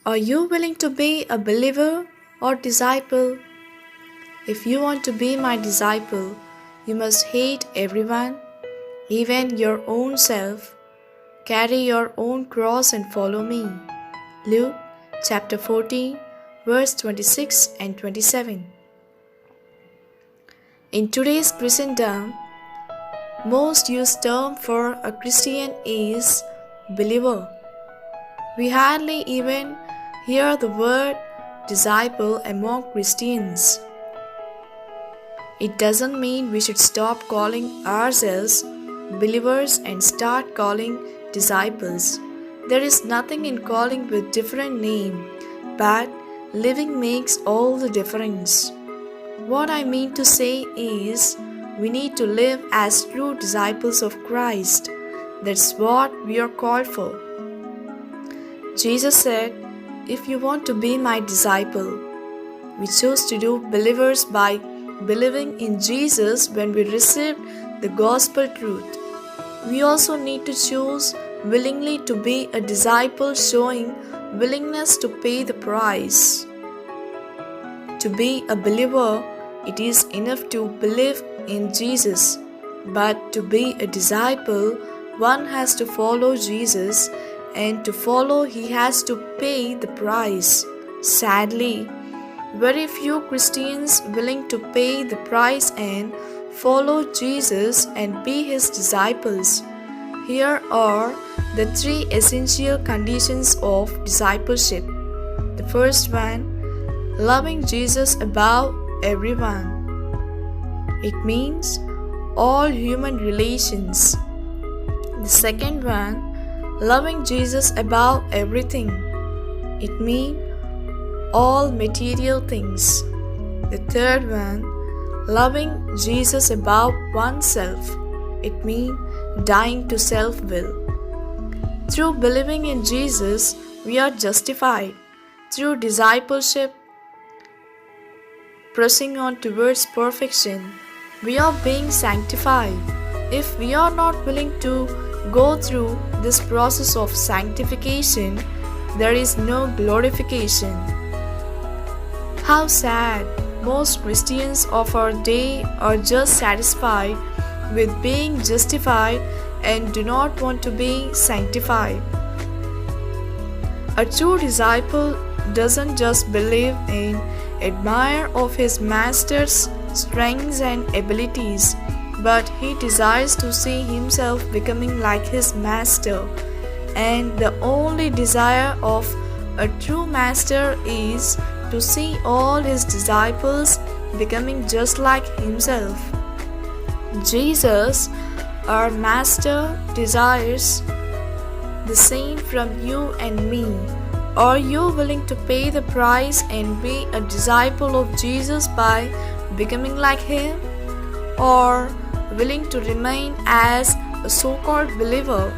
Are you willing to be a believer or disciple? If you want to be my disciple, you must hate everyone, even your own self. Carry your own cross and follow me. Luke chapter 14, verse 26 and 27. In today's Christendom, most used term for a Christian is believer. We hardly even hear the word disciple among Christians. It doesn't mean we should stop calling ourselves believers and start calling disciples. There is nothing in calling with different name, but living makes all the difference. What I mean to say is, we need to live as true disciples of Christ. That's what we are called for. Jesus said, "If you want to be my disciple," we choose to do believers by believing in Jesus when we received the gospel truth. We also need to choose willingly to be a disciple, showing willingness to pay the price. To be a believer, it is enough to believe in Jesus, but to be a disciple, one has to follow Jesus, and to follow he has to pay the price. Sadly, very few Christians willing to pay the price and follow Jesus and be his disciples. Here are the 3 essential conditions of discipleship. The first one, loving Jesus above everyone. It means all human relations. The second one, loving Jesus above everything. It means all material things. The third one, loving Jesus above oneself. It means dying to self-will. Through believing in Jesus, we are justified. Through discipleship, pressing on towards perfection, we are being sanctified. If we are not willing to go through this process of sanctification, there is no glorification. How sad! Most Christians of our day are just satisfied with being justified and do not want to be sanctified. A true disciple doesn't just believe and admire of his master's strengths and abilities, but he desires to see himself becoming like his master. And the only desire of a true master is to see all his disciples becoming just like himself. Jesus, our master, desires the same from you and me. Are you willing to pay the price and be a disciple of Jesus by becoming like him? Or willing to remain as a so-called believer